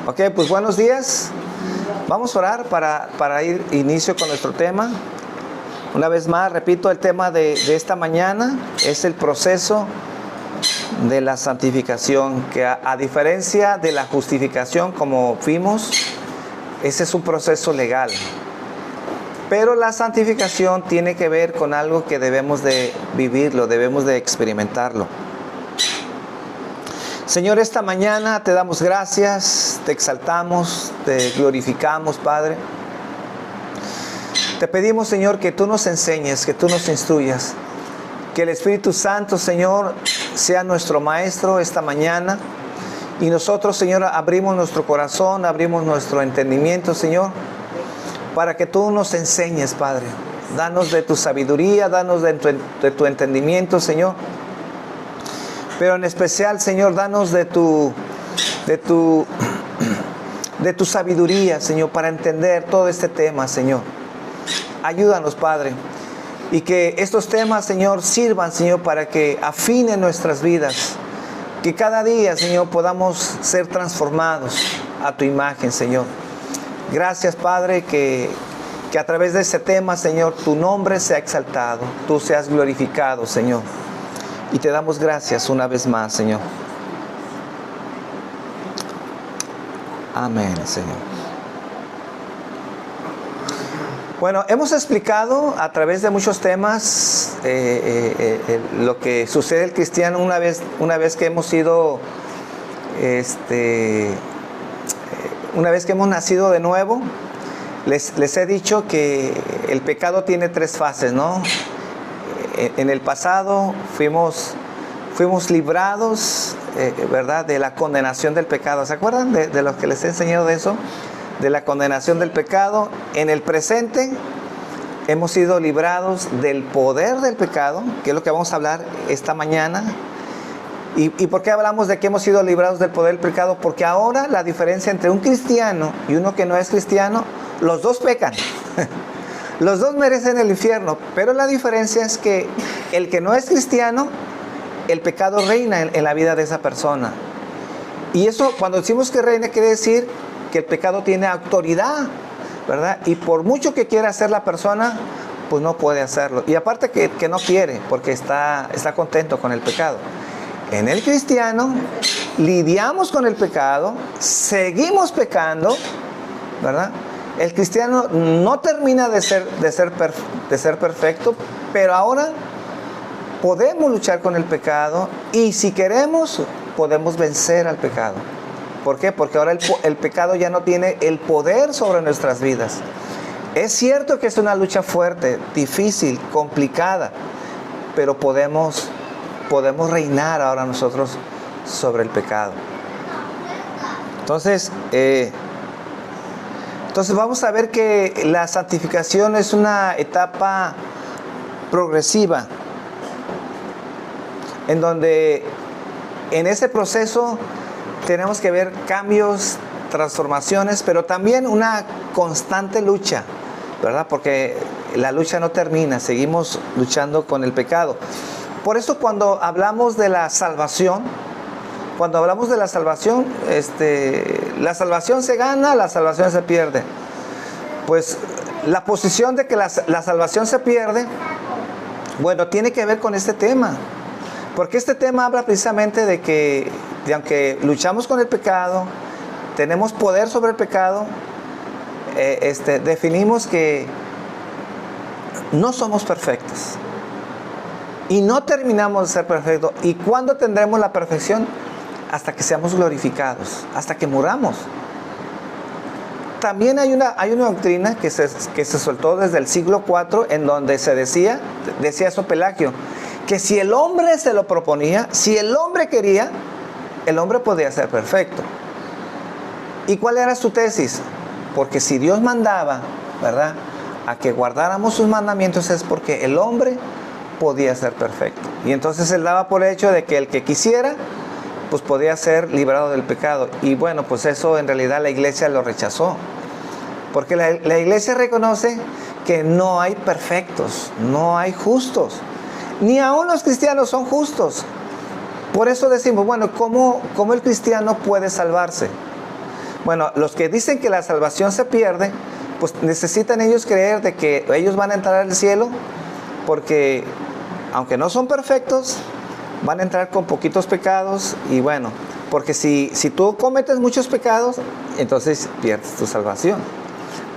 Ok, pues buenos días. Vamos a orar para ir inicio con nuestro tema. Una vez más, repito, el tema de esta mañana es el proceso de la santificación, que a diferencia de la justificación, como vimos, ese es un proceso legal. Pero la santificación tiene que ver con algo que debemos de vivirlo, debemos de experimentarlo. Señor, esta mañana te damos gracias, te exaltamos, te glorificamos, Padre. Te pedimos, Señor, que tú nos enseñes, que tú nos instruyas. Que el Espíritu Santo, Señor, sea nuestro maestro esta mañana. Y nosotros, Señor, abrimos nuestro corazón, abrimos nuestro entendimiento, Señor, para que tú nos enseñes, Padre. Danos de tu sabiduría, danos de tu entendimiento, Señor. Pero en especial, Señor, danos de tu sabiduría, Señor, para entender todo este tema, Señor. Ayúdanos, Padre. Y que estos temas, Señor, sirvan, Señor, para que afinen nuestras vidas. Que cada día, Señor, podamos ser transformados a tu imagen, Señor. Gracias, Padre, que a través de ese tema, Señor, tu nombre sea exaltado. Tú seas glorificado, Señor. Y te damos gracias una vez más, Señor. Amén, Señor. Bueno, hemos explicado a través de muchos temas lo que sucede al cristiano una vez que hemos sido, una vez que hemos nacido de nuevo. Les he dicho que el pecado tiene tres fases, ¿no? En el pasado fuimos librados, ¿verdad?, de la condenación del pecado. ¿Se acuerdan de lo que les he enseñado de eso? De la condenación del pecado. En el presente hemos sido librados del poder del pecado, que es lo que vamos a hablar esta mañana. ¿Y por qué hablamos de que hemos sido librados del poder del pecado? Porque ahora la diferencia entre un cristiano y uno que no es cristiano, los dos pecan. Los dos merecen el infierno, pero la diferencia es que el que no es cristiano, el pecado reina en la vida de esa persona. Y eso, cuando decimos que reina, quiere decir que el pecado tiene autoridad, ¿verdad? Y por mucho que quiera hacer la persona, pues no puede hacerlo. Y aparte que no quiere, porque está contento con el pecado. En el cristiano, lidiamos con el pecado, seguimos pecando, ¿verdad? El cristiano no termina de ser perfecto, pero ahora podemos luchar con el pecado y si queremos, podemos vencer al pecado. ¿Por qué? Porque ahora el pecado ya no tiene el poder sobre nuestras vidas. Es cierto que es una lucha fuerte, difícil, complicada, pero podemos reinar ahora nosotros sobre el pecado. Entonces vamos a ver que la santificación es una etapa progresiva, en donde en ese proceso tenemos que ver cambios, transformaciones, pero también una constante lucha, ¿verdad? Porque la lucha no termina, seguimos luchando con el pecado. Por eso cuando hablamos de la salvación, la salvación se gana, la salvación se pierde. Pues la posición de que la salvación se pierde, bueno, tiene que ver con este tema. Porque este tema habla precisamente de que aunque luchamos con el pecado, tenemos poder sobre el pecado, definimos que no somos perfectos. Y no terminamos de ser perfectos. ¿Y cuándo tendremos la perfección? Hasta que seamos glorificados, hasta que muramos. También hay una doctrina que se soltó desde el siglo IV, en donde se decía eso Pelagio, que si el hombre se lo proponía, si el hombre quería, el hombre podía ser perfecto. ¿Y cuál era su tesis? Porque si Dios mandaba, ¿verdad?, a que guardáramos sus mandamientos, es porque el hombre podía ser perfecto. Y entonces él daba por hecho de que el que quisiera, pues podía ser librado del pecado. Y bueno, pues eso en realidad la iglesia lo rechazó. Porque la iglesia reconoce que no hay perfectos, no hay justos. Ni aún los cristianos son justos. Por eso decimos, bueno, ¿cómo el cristiano puede salvarse? Bueno, los que dicen que la salvación se pierde, pues necesitan ellos creer de que ellos van a entrar al cielo, porque aunque no son perfectos, van a entrar con poquitos pecados. Y bueno, porque si tú cometes muchos pecados, entonces pierdes tu salvación.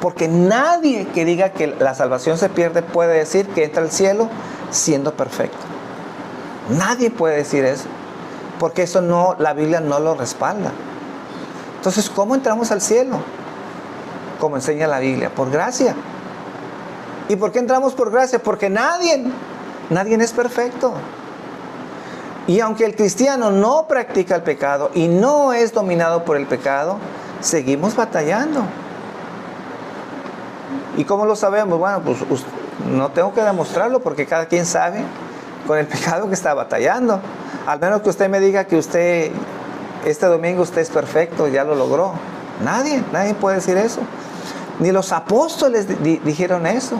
Porque nadie que diga que la salvación se pierde puede decir que entra al cielo siendo perfecto. Nadie puede decir eso, porque eso no, la Biblia no lo respalda. Entonces, ¿cómo entramos al cielo? Como enseña la Biblia, por gracia. ¿Y por qué entramos por gracia? Porque nadie es perfecto. Y aunque el cristiano no practica el pecado y no es dominado por el pecado, seguimos batallando. ¿Y cómo lo sabemos? Bueno, pues no tengo que demostrarlo, porque cada quien sabe con el pecado que está batallando. Al menos que usted me diga que usted, este domingo usted es perfecto, ya lo logró. Nadie puede decir eso. Ni los apóstoles dijeron eso.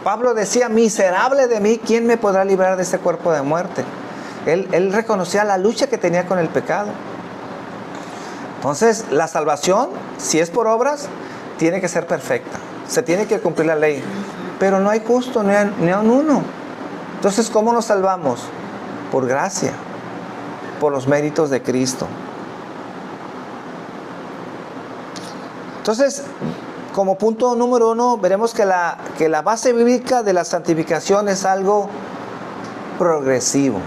Pablo decía, miserable de mí, ¿quién me podrá librar de este cuerpo de muerte? Él reconocía la lucha que tenía con el pecado. Entonces, la salvación, si es por obras, tiene que ser perfecta. Se tiene que cumplir la ley. Pero no hay justo, ni a uno. Entonces, ¿cómo nos salvamos? Por gracia, por los méritos de Cristo. Entonces, como punto número 1, veremos que la base bíblica de la santificación es algo progresivo.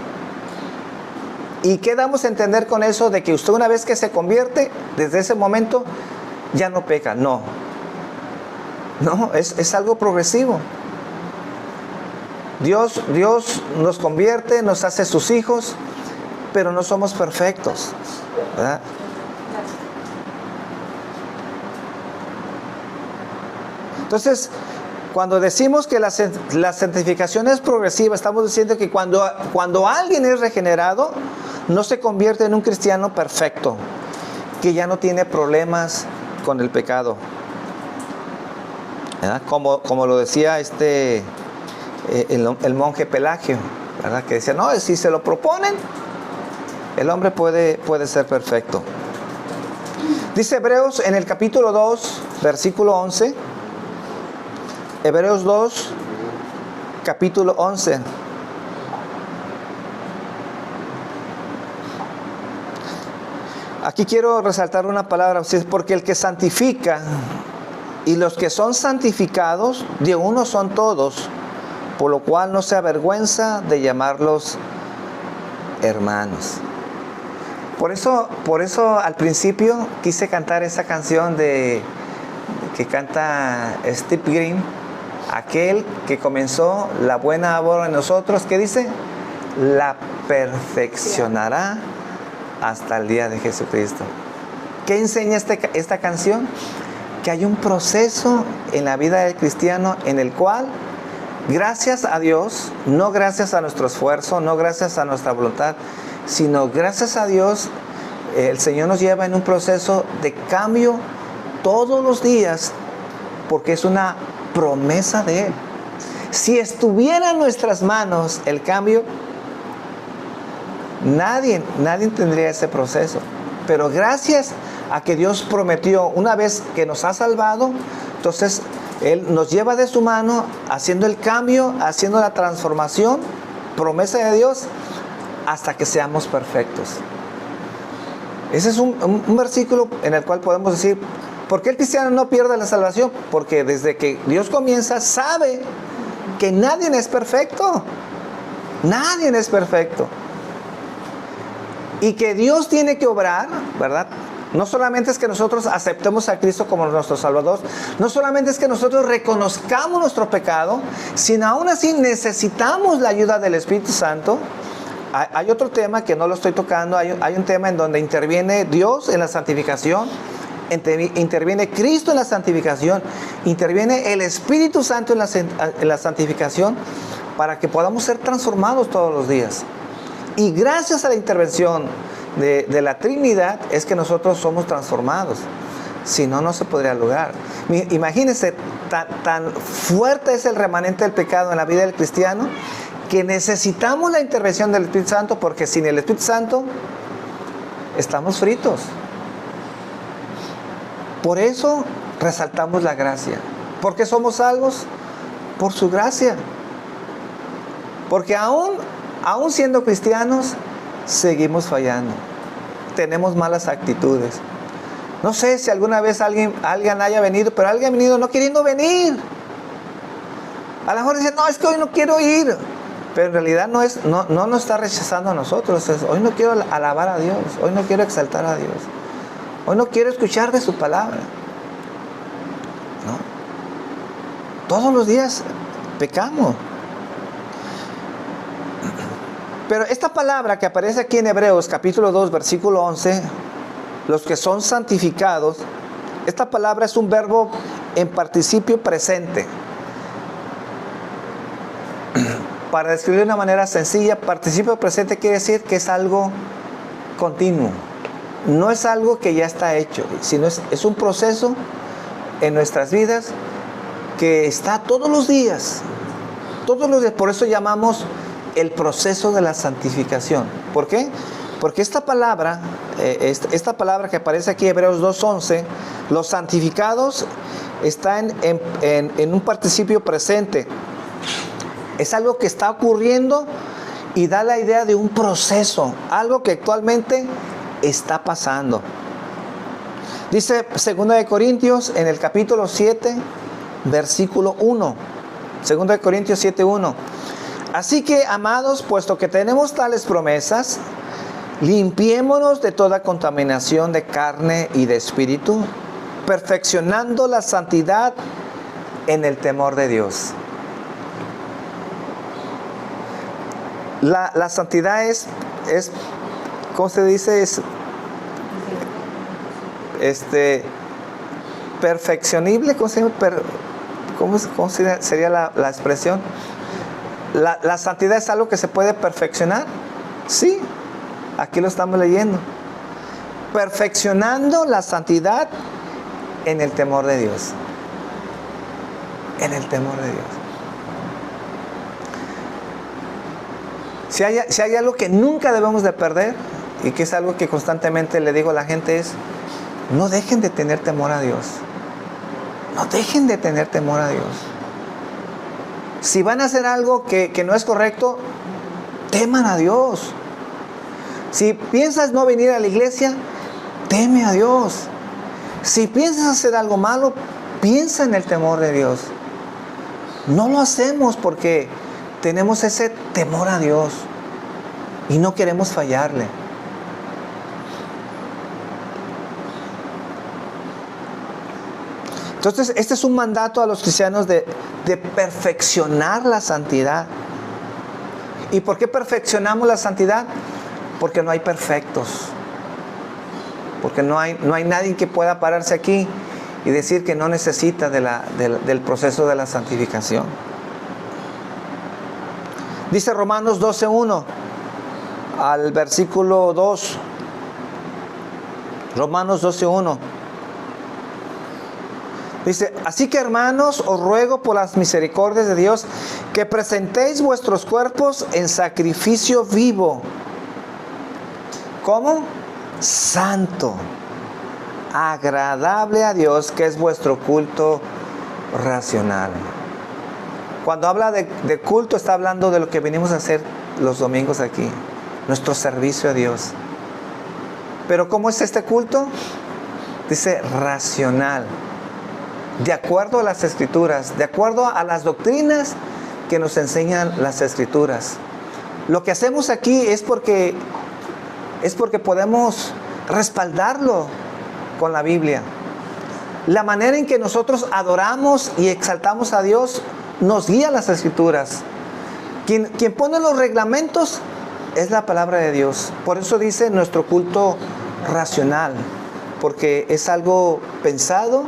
¿Y qué damos a entender con eso? De que usted, una vez que se convierte, desde ese momento ya no peca. No, es algo progresivo. Dios nos convierte, nos hace sus hijos, pero no somos perfectos, ¿verdad? Entonces, cuando decimos que la santificación es progresiva, estamos diciendo que cuando alguien es regenerado, no se convierte en un cristiano perfecto, que ya no tiene problemas con el pecado, ¿verdad? Como lo decía el monje Pelagio, ¿verdad? Que decía, no, si se lo proponen, el hombre puede ser perfecto. Dice Hebreos en el capítulo 2, versículo 11, Hebreos 2, capítulo 11. Aquí quiero resaltar una palabra, porque el que santifica y los que son santificados, de uno son todos, por lo cual no se avergüenza de llamarlos hermanos. Por eso al principio quise cantar esa canción que canta Steve Green, aquel que comenzó la buena obra en nosotros, que dice, la perfeccionará hasta el día de Jesucristo. ¿Qué enseña esta canción? Que hay un proceso en la vida del cristiano en el cual, gracias a Dios, no gracias a nuestro esfuerzo, no gracias a nuestra voluntad, sino gracias a Dios, el Señor nos lleva en un proceso de cambio todos los días, porque es una promesa de Él. Si estuviera en nuestras manos el cambio, nadie tendría ese proceso. Pero gracias a que Dios prometió, una vez que nos ha salvado, entonces Él nos lleva de su mano, haciendo el cambio, haciendo la transformación, promesa de Dios, hasta que seamos perfectos. Ese es un versículo en el cual podemos decir, ¿por qué el cristiano no pierde la salvación? Porque desde que Dios comienza, sabe que nadie es perfecto. Nadie es perfecto. Y que Dios tiene que obrar, ¿verdad? No solamente es que nosotros aceptemos a Cristo como nuestro Salvador, no solamente es que nosotros reconozcamos nuestro pecado, sino aún así necesitamos la ayuda del Espíritu Santo. Hay otro tema que no lo estoy tocando, hay un tema en donde interviene Dios en la santificación, interviene Cristo en la santificación, interviene el Espíritu Santo en la santificación, para que podamos ser transformados todos los días. Y gracias a la intervención de la Trinidad es que nosotros somos transformados. Si no, no se podría lograr. Imagínense, tan fuerte es el remanente del pecado en la vida del cristiano, que necesitamos la intervención del Espíritu Santo, porque sin el Espíritu Santo estamos fritos. Por eso resaltamos la gracia. ¿Por qué somos salvos? Por su gracia. Porque aún siendo cristianos, seguimos fallando. Tenemos malas actitudes. No sé si alguna vez alguien haya venido, pero alguien ha venido no queriendo venir. A lo mejor dice, no, es que hoy no quiero ir. Pero en realidad no nos está rechazando a nosotros. Hoy no quiero alabar a Dios. Hoy no quiero exaltar a Dios. Hoy no quiero escuchar de su palabra. ¿No? Todos los días pecamos. Pero esta palabra que aparece aquí en Hebreos capítulo 2 versículo 11, los que son santificados, esta palabra es un verbo en participio presente. Para describir de una manera sencilla, participio presente quiere decir que es algo continuo. No es algo que ya está hecho, sino es un proceso en nuestras vidas que está todos los días. Todos los días. Por eso llamamos el proceso de la santificación. ¿Por qué? Porque esta palabra que aparece aquí, Hebreos 2:11, los santificados, está en un participio presente. Es algo que está ocurriendo y da la idea de un proceso, algo que actualmente está pasando. Dice 2 Corintios en el capítulo 7, versículo 1. 2 Corintios 7:1. Así que, amados, puesto que tenemos tales promesas, limpiémonos de toda contaminación de carne y de espíritu, perfeccionando la santidad en el temor de Dios. La santidad es ¿cómo se dice? Perfeccionible. ¿Cómo sería la expresión? ¿La santidad es algo que se puede perfeccionar? Sí, aquí lo estamos leyendo. Perfeccionando la santidad en el temor de Dios. En el temor de Dios. Si hay algo que nunca debemos de perder, y que es algo que constantemente le digo a la gente, es: no dejen de tener temor a Dios. No dejen de tener temor a Dios. Si van a hacer algo que no es correcto, teman a Dios. Si piensas no venir a la iglesia, teme a Dios. Si piensas hacer algo malo, piensa en el temor de Dios. No lo hacemos porque tenemos ese temor a Dios y no queremos fallarle. Entonces, este es un mandato a los cristianos de perfeccionar la santidad. ¿Y por qué perfeccionamos la santidad? Porque no hay perfectos. Porque no hay nadie que pueda pararse aquí y decir que no necesita del proceso de la santificación. Dice Romanos 12:1 al versículo 2. Romanos 12:1. Dice: así que, hermanos, os ruego por las misericordias de Dios que presentéis vuestros cuerpos en sacrificio vivo. ¿Cómo? Santo, agradable a Dios, que es vuestro culto racional. Cuando habla de culto, está hablando de lo que venimos a hacer los domingos aquí, nuestro servicio a Dios. Pero ¿cómo es este culto? Dice racional, de acuerdo a las Escrituras, de acuerdo a las doctrinas que nos enseñan las Escrituras. Lo que hacemos aquí es porque podemos respaldarlo con la Biblia. La manera en que nosotros adoramos y exaltamos a Dios nos guía las Escrituras. Quien pone los reglamentos es la palabra de Dios. Por eso dice nuestro culto racional, porque es algo pensado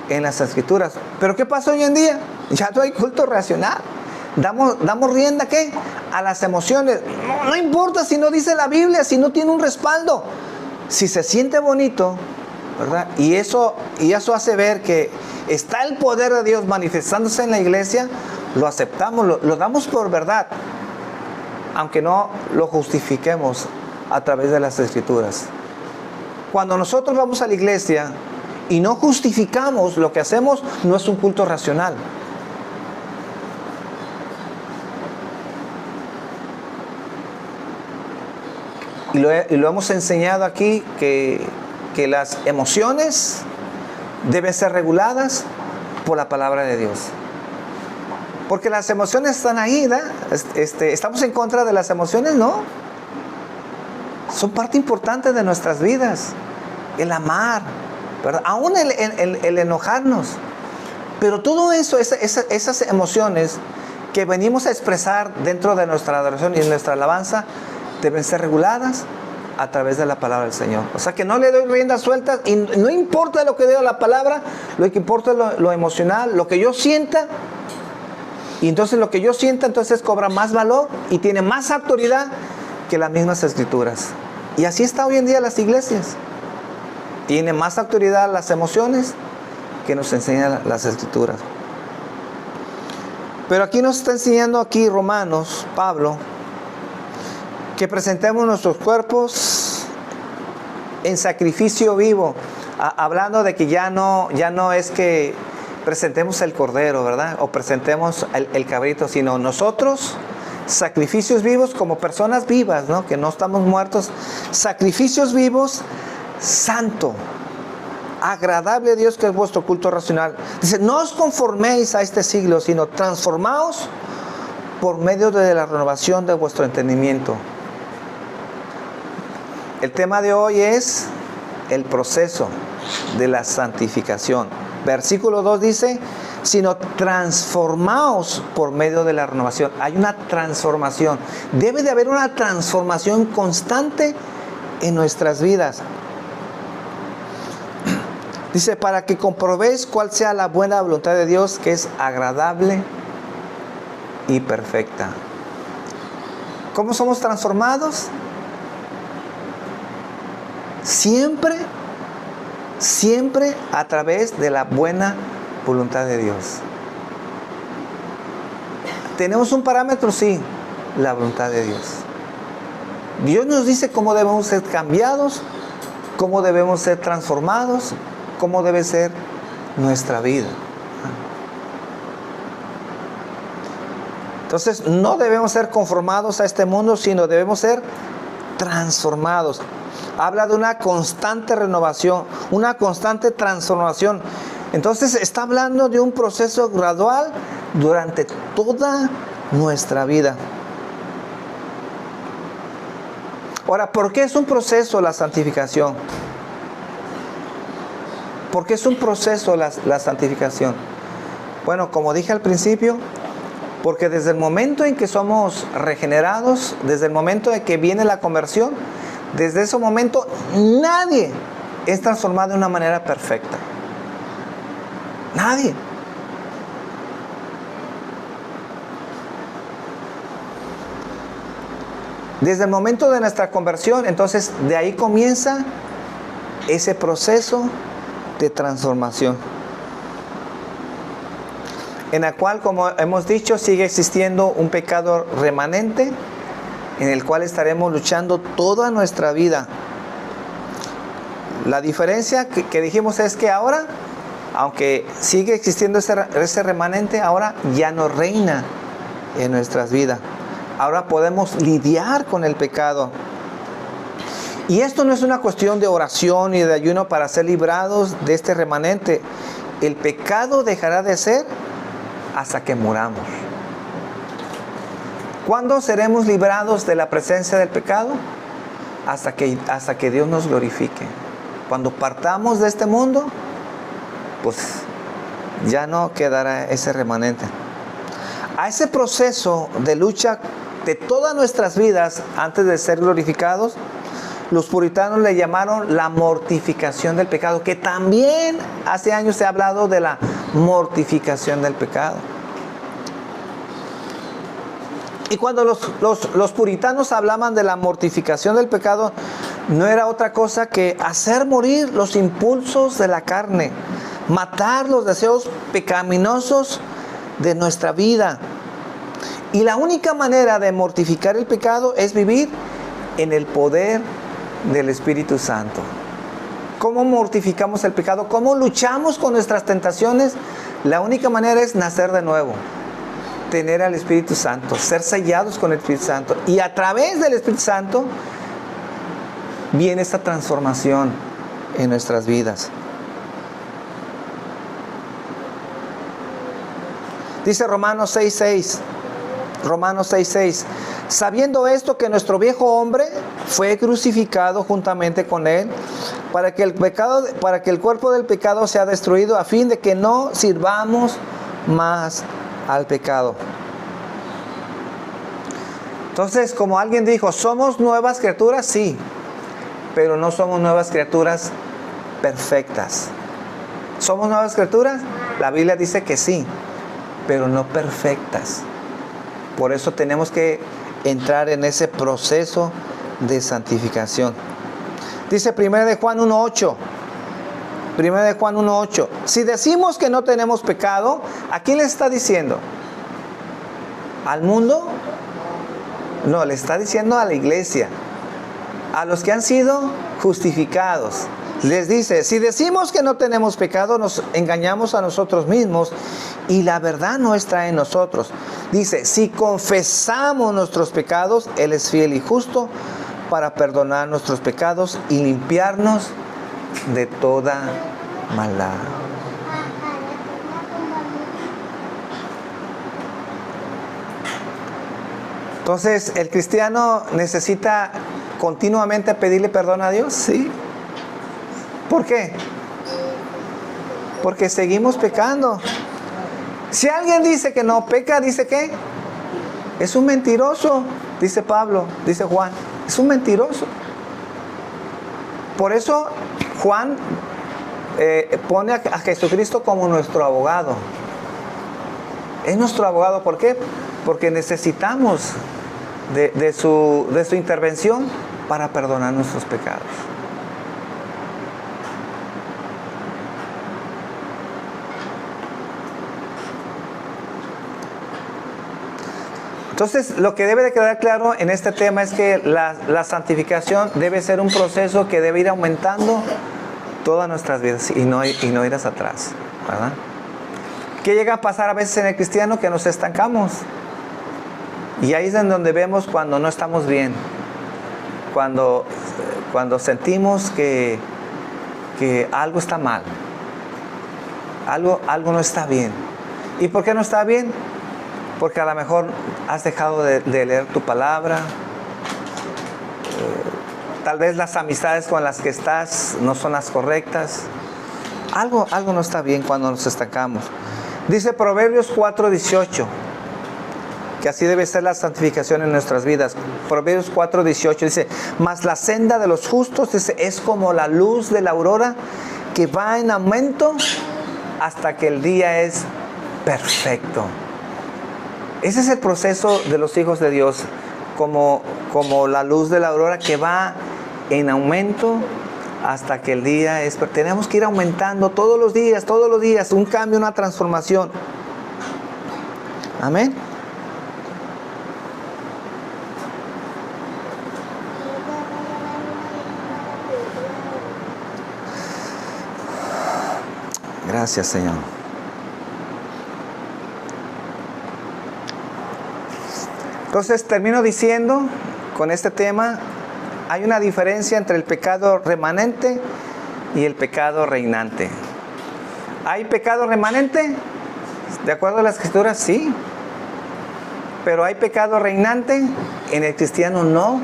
en las Escrituras. Pero ¿qué pasa hoy en día? Ya no hay culto racional. Damos rienda, ¿qué? A las emociones. No importa si no dice la Biblia, si no tiene un respaldo. Si se siente bonito, ¿verdad? Y eso hace ver que está el poder de Dios manifestándose en la iglesia, lo aceptamos, lo damos por verdad, aunque no lo justifiquemos a través de las Escrituras. Cuando nosotros vamos a la iglesia y no justificamos lo que hacemos, no es un culto racional. Y lo hemos enseñado aquí que las emociones deben ser reguladas por la palabra de Dios. Porque las emociones están ahí, ¿verdad? ¿Estamos en contra de las emociones? No. Son parte importante de nuestras vidas. El amar, ¿verdad? Aún el enojarnos. Pero todo eso, esas emociones que venimos a expresar dentro de nuestra adoración y nuestra alabanza, deben ser reguladas a través de la palabra del Señor. O sea, que no le doy riendas sueltas y no importa lo que diga la palabra, lo que importa es lo emocional, lo que yo sienta. Y entonces lo que yo sienta entonces cobra más valor y tiene más autoridad que las mismas escrituras. Y así está hoy en día las iglesias. Tiene más autoridad las emociones que nos enseñan las escrituras. Pero aquí nos está enseñando aquí Romanos, Pablo, que presentemos nuestros cuerpos en sacrificio vivo, hablando de que ya no es que presentemos el cordero, ¿verdad? O presentemos el cabrito, sino nosotros, sacrificios vivos como personas vivas, ¿no? Que no estamos muertos, sacrificios vivos, santo, agradable a Dios, que es vuestro culto racional. Dice, no os conforméis a este siglo, sino transformaos por medio de la renovación de vuestro entendimiento. El tema de hoy es el proceso de la santificación. Versículo 2 dice, sino transformaos por medio de la renovación. Hay una transformación. Debe de haber una transformación constante en nuestras vidas. Dice, para que comprobéis cuál sea la buena voluntad de Dios, que es agradable y perfecta. ¿Cómo somos transformados? Siempre a través de la buena voluntad de Dios. ¿Tenemos un parámetro? Sí, la voluntad de Dios. Dios nos dice cómo debemos ser cambiados, cómo debemos ser transformados, cómo debe ser nuestra vida. Entonces, no debemos ser conformados a este mundo, sino debemos ser transformados. Habla de una constante renovación, una constante transformación. Entonces está hablando de un proceso gradual durante toda nuestra vida. Ahora, ¿por qué es un proceso la santificación? ¿Por qué es un proceso la santificación? Bueno, como dije al principio, porque desde el momento en que somos regenerados, desde el momento en que viene la conversión, desde ese momento nadie es transformado de una manera perfecta. Nadie. Desde el momento de nuestra conversión, entonces de ahí comienza ese proceso de transformación, en la cual, como hemos dicho, sigue existiendo un pecado remanente en el cual estaremos luchando toda nuestra vida. La diferencia que dijimos es que ahora, aunque sigue existiendo ese remanente, ahora ya no reina en nuestras vidas. Ahora podemos lidiar con el pecado. Y esto no es una cuestión de oración y de ayuno para ser librados de este remanente. El pecado dejará de ser hasta que muramos. ¿Cuándo seremos librados de la presencia del pecado? Hasta que Dios nos glorifique. Cuando partamos de este mundo, pues ya no quedará ese remanente. A ese proceso de lucha de todas nuestras vidas antes de ser glorificados, los puritanos le llamaron la mortificación del pecado, que también hace años se ha hablado de la mortificación del pecado. Y cuando los puritanos hablaban de la mortificación del pecado, no era otra cosa que hacer morir los impulsos de la carne, matar los deseos pecaminosos de nuestra vida. Y la única manera de mortificar el pecado es vivir en el poder del Espíritu Santo. ¿Cómo mortificamos el pecado? ¿Cómo luchamos con nuestras tentaciones? La única manera es nacer de nuevo, tener al Espíritu Santo, ser sellados con el Espíritu Santo. Y a través del Espíritu Santo viene esta transformación en nuestras vidas. Dice Romanos 6:6. Romanos 6:6. Sabiendo esto, que nuestro viejo hombre fue crucificado juntamente con él, para que el cuerpo del pecado sea destruido, a fin de que no sirvamos más al pecado. Entonces, como alguien dijo, ¿somos nuevas criaturas? Sí, pero no somos nuevas criaturas perfectas. ¿Somos nuevas criaturas? La Biblia dice que sí, pero no perfectas. Por eso tenemos que entrar en ese proceso de santificación. Dice 1 de Juan 1:8. 1 de Juan 1:8. Si decimos que no tenemos pecado, ¿a quién le está diciendo? ¿Al mundo? No, le está diciendo a la iglesia, a los que han sido justificados. Les dice, si decimos que no tenemos pecado, nos engañamos a nosotros mismos y la verdad no está en nosotros. Dice, si confesamos nuestros pecados, Él es fiel y justo para perdonar nuestros pecados y limpiarnos de toda maldad. Entonces, ¿el cristiano necesita continuamente pedirle perdón a Dios? Sí. ¿Por qué? Porque seguimos pecando. Si alguien dice que no peca, ¿dice qué? Es un mentiroso, dice Pablo, dice Juan. Es un mentiroso. Por eso Juan pone a Jesucristo como nuestro abogado. Es nuestro abogado, ¿por qué? Porque necesitamos de su intervención para perdonar nuestros pecados. Entonces, lo que debe de quedar claro en este tema es que la santificación debe ser un proceso que debe ir aumentando todas nuestras vidas y no ir hacia atrás, ¿verdad? ¿Qué llega a pasar a veces en el cristiano? Que nos estancamos. Y ahí es en donde vemos cuando no estamos bien. Cuando sentimos que algo está mal. Algo no está bien. ¿Y por qué no está bien? Porque a lo mejor has dejado de leer tu palabra. Tal vez las amistades con las que estás no son las correctas. Algo no está bien cuando nos estancamos. Dice Proverbios 4:18, que así debe ser la santificación en nuestras vidas. Proverbios 4:18 dice, mas la senda de los justos es como la luz de la aurora, que va en aumento hasta que el día es perfecto. Ese es el proceso de los hijos de Dios, como la luz de la aurora que va en aumento hasta que el día es... Tenemos que ir aumentando todos los días, un cambio, una transformación. Amén. Gracias, Señor. Entonces termino diciendo con este tema, hay una diferencia entre el pecado remanente y el pecado reinante. ¿Hay pecado remanente? ¿De acuerdo a las escrituras? Sí. Pero ¿hay pecado reinante? En el cristiano no.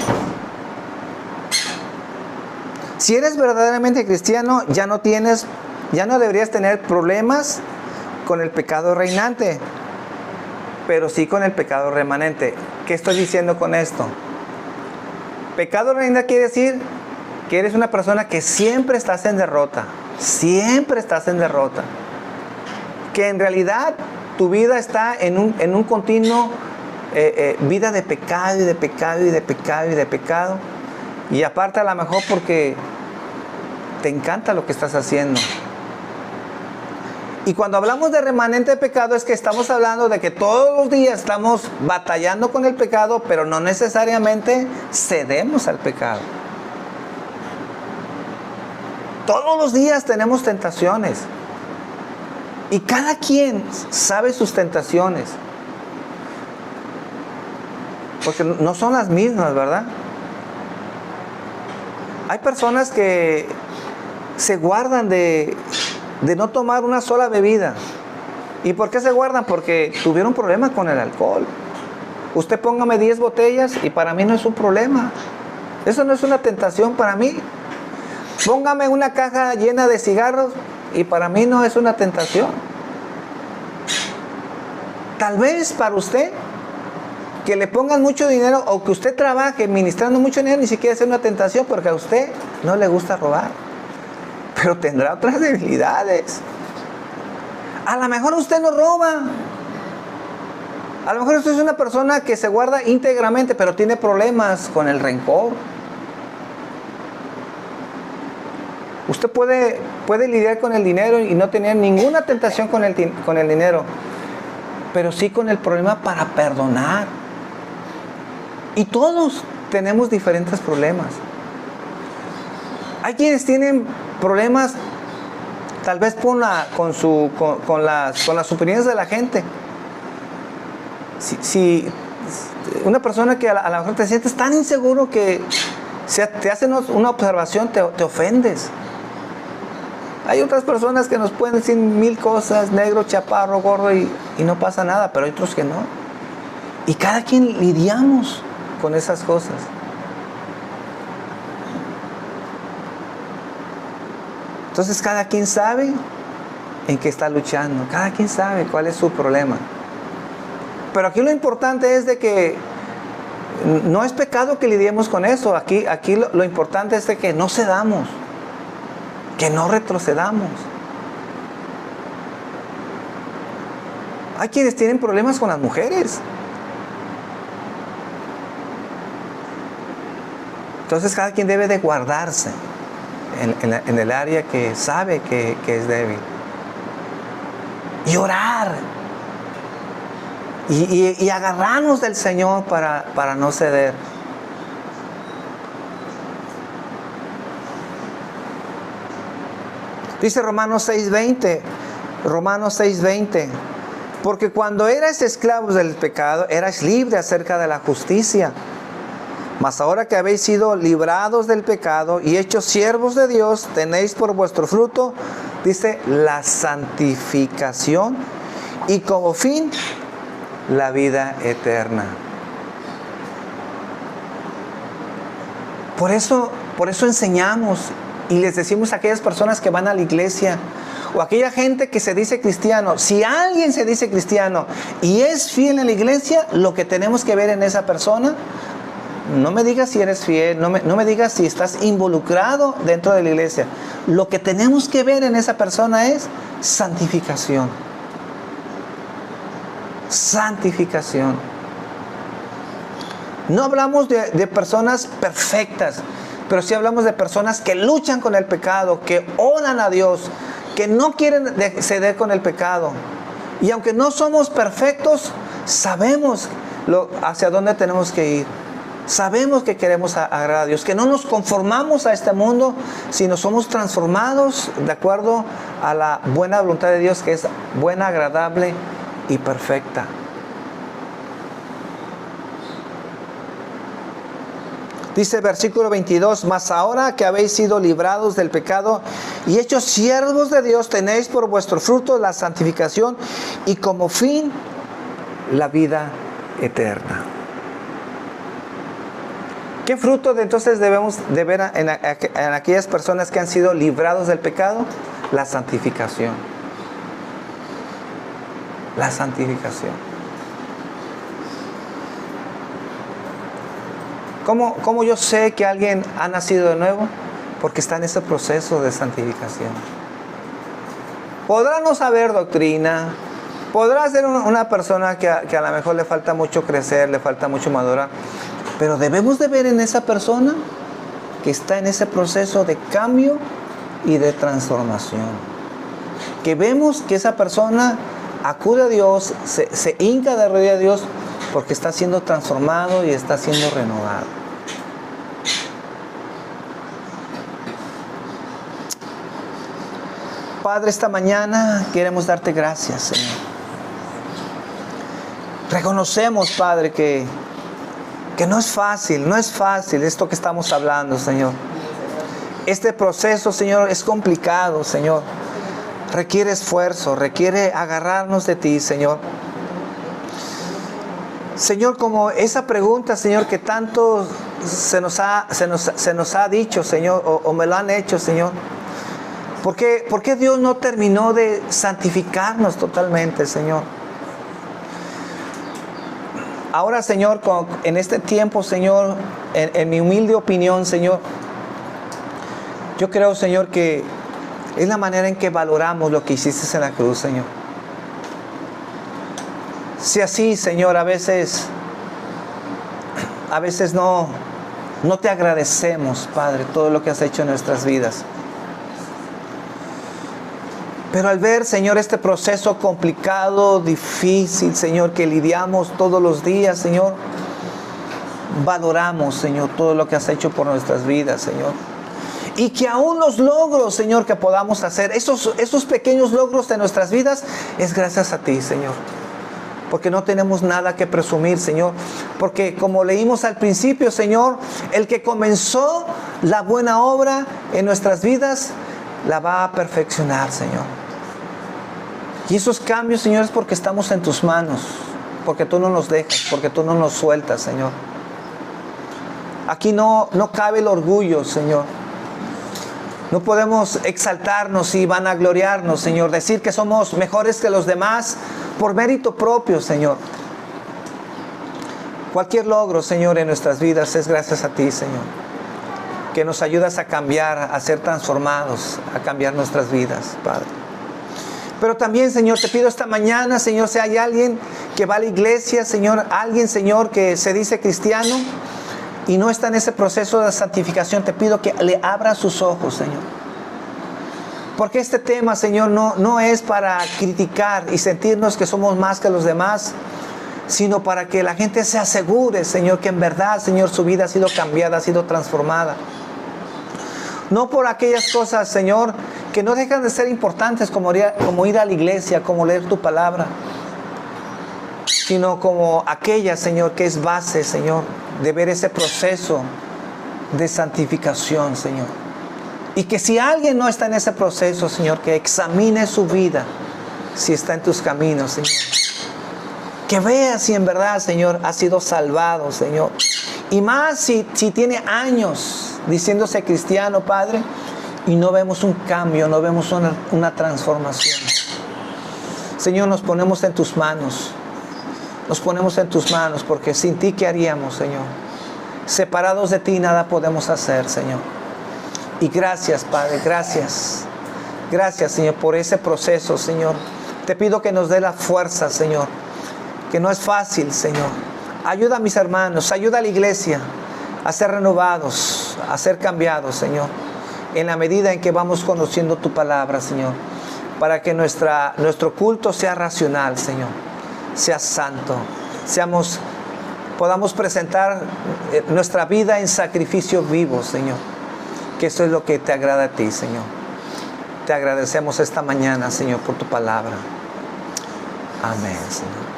Si eres verdaderamente cristiano, ya no deberías tener problemas con el pecado reinante, pero sí con el pecado remanente. ¿Qué estoy diciendo con esto? Pecado reinante quiere decir que eres una persona que siempre estás en derrota. Siempre estás en derrota. Que en realidad tu vida está en un continuo vida de pecado y de pecado y de pecado y de pecado. Y aparte a lo mejor porque te encanta lo que estás haciendo. Y cuando hablamos de remanente de pecado es que estamos hablando de que todos los días estamos batallando con el pecado, pero no necesariamente cedemos al pecado. Todos los días tenemos tentaciones. Y cada quien sabe sus tentaciones. Porque no son las mismas, ¿verdad? Hay personas que se guardan de no tomar una sola bebida. ¿Y por qué se guardan? Porque tuvieron problemas con el alcohol. Usted póngame 10 botellas y para mí no es un problema. Eso no es una tentación para mí. Póngame una caja llena de cigarros y para mí no es una tentación. Tal vez para usted, que le pongan mucho dinero o que usted trabaje ministrando mucho dinero, ni siquiera es una tentación porque a usted no le gusta robar. Pero tendrá otras debilidades. A lo mejor usted no roba. A lo mejor usted es una persona que se guarda íntegramente, pero tiene problemas con el rencor. Usted puede lidiar con el dinero y no tener ninguna tentación con el dinero, pero sí con el problema para perdonar. Y todos tenemos diferentes problemas. Hay quienes tienen problemas tal vez con las opiniones de la gente. Si una persona que a lo mejor te sientes tan inseguro que te hacen una observación, te ofendes. Hay otras personas que nos pueden decir 1000 cosas, negro, chaparro, gordo, y no pasa nada, pero hay otros que no. Y cada quien lidiamos con esas cosas. Entonces cada quien sabe en qué está luchando, cada quien sabe cuál es su problema. Pero aquí lo importante es de que no es pecado que lidiemos con eso. Aquí lo importante es de que no cedamos, que no retrocedamos. Hay quienes tienen problemas con las mujeres. Entonces cada quien debe de guardarse en el área que sabe que es débil. Y orar. Y agarrarnos del Señor para no ceder. Dice Romanos 6:20, porque cuando erais esclavos del pecado, erais libres acerca de la justicia. Mas ahora que habéis sido librados del pecado y hechos siervos de Dios, tenéis por vuestro fruto, dice, la santificación y como fin, la vida eterna. Por eso enseñamos y les decimos a aquellas personas que van a la iglesia o aquella gente que se dice cristiano, si alguien se dice cristiano y es fiel en la iglesia, lo que tenemos que ver en esa persona, no me digas si eres fiel, no me digas si estás involucrado dentro de la iglesia. Lo que tenemos que ver en esa persona es santificación. Santificación. No hablamos de personas perfectas, pero sí hablamos de personas que luchan con el pecado, que oran a Dios, que no quieren ceder con el pecado. Y aunque no somos perfectos, sabemos hacia dónde tenemos que ir. Sabemos que queremos agradar a Dios, que no nos conformamos a este mundo, sino somos transformados de acuerdo a la buena voluntad de Dios, que es buena, agradable y perfecta. Dice versículo 22, mas ahora que habéis sido librados del pecado y hechos siervos de Dios, tenéis por vuestro fruto la santificación y como fin la vida eterna. ¿Qué fruto entonces debemos de ver en aquellas personas que han sido librados del pecado? La santificación. La santificación. ¿Cómo yo sé que alguien ha nacido de nuevo? Porque está en ese proceso de santificación. Podrá no saber doctrina, podrá ser una persona que a lo mejor le falta mucho crecer, le falta mucho madurar, pero debemos de ver en esa persona que está en ese proceso de cambio y de transformación. Que vemos que esa persona acude a Dios, se hinca de rodillas a Dios, porque está siendo transformado y está siendo renovado. Padre, esta mañana queremos darte gracias, Señor. Reconocemos, Padre, que no es fácil esto que estamos hablando, Señor. Este proceso, Señor, es complicado, Señor. Requiere esfuerzo, requiere agarrarnos de ti, Señor. Señor, como esa pregunta, Señor, que tanto se nos ha dicho, Señor, o me lo han hecho, Señor. ¿Por qué Dios no terminó de santificarnos totalmente, Señor? Ahora, Señor, en este tiempo, Señor, en mi humilde opinión, Señor, yo creo, Señor, que es la manera en que valoramos lo que hiciste en la cruz, Señor. Si así, Señor, a veces no te agradecemos, Padre, todo lo que has hecho en nuestras vidas. Pero al ver, Señor, este proceso complicado, difícil, Señor, que lidiamos todos los días, Señor, valoramos, Señor, todo lo que has hecho por nuestras vidas, Señor. Y que aún los logros, Señor, que podamos hacer, esos pequeños logros de nuestras vidas, es gracias a ti, Señor. Porque no tenemos nada que presumir, Señor. Porque como leímos al principio, Señor, el que comenzó la buena obra en nuestras vidas, la va a perfeccionar, Señor. Y esos cambios, Señor, es porque estamos en tus manos. Porque tú no nos dejas, porque tú no nos sueltas, Señor. Aquí no cabe el orgullo, Señor. No podemos exaltarnos y vanagloriarnos, Señor. Decir que somos mejores que los demás por mérito propio, Señor. Cualquier logro, Señor, en nuestras vidas es gracias a ti, Señor. Que nos ayudas a cambiar, a ser transformados, a cambiar nuestras vidas, Padre. Pero también, Señor, te pido esta mañana, Señor, si hay alguien que va a la iglesia, Señor, alguien, Señor, que se dice cristiano y no está en ese proceso de santificación, te pido que le abra sus ojos, Señor. Porque este tema, Señor, no es para criticar y sentirnos que somos más que los demás, sino para que la gente se asegure, Señor, que en verdad, Señor, su vida ha sido cambiada, ha sido transformada. No por aquellas cosas, Señor, que no dejan de ser importantes, como ir a la iglesia, como leer tu palabra, sino como aquella, Señor, que es base, Señor, de ver ese proceso de santificación, Señor. Y que si alguien no está en ese proceso, Señor, que examine su vida, si está en tus caminos, Señor. Que vea si en verdad, Señor, ha sido salvado, Señor. Y más si tiene años diciéndose cristiano, Padre, y no vemos un cambio, no vemos una transformación. Señor, nos ponemos en tus manos. Nos ponemos en tus manos, porque sin ti, ¿qué haríamos, Señor? Separados de ti, nada podemos hacer, Señor. Y gracias, Padre, gracias. Gracias, Señor, por ese proceso, Señor. Te pido que nos dé la fuerza, Señor. Que no es fácil, Señor. Ayuda a mis hermanos, ayuda a la iglesia a ser renovados, a ser cambiados, Señor. En la medida en que vamos conociendo tu palabra, Señor. Para que nuestro culto sea racional, Señor. Sea santo. Podamos presentar nuestra vida en sacrificio vivo, Señor. Que eso es lo que te agrada a ti, Señor. Te agradecemos esta mañana, Señor, por tu palabra. Amén, Señor.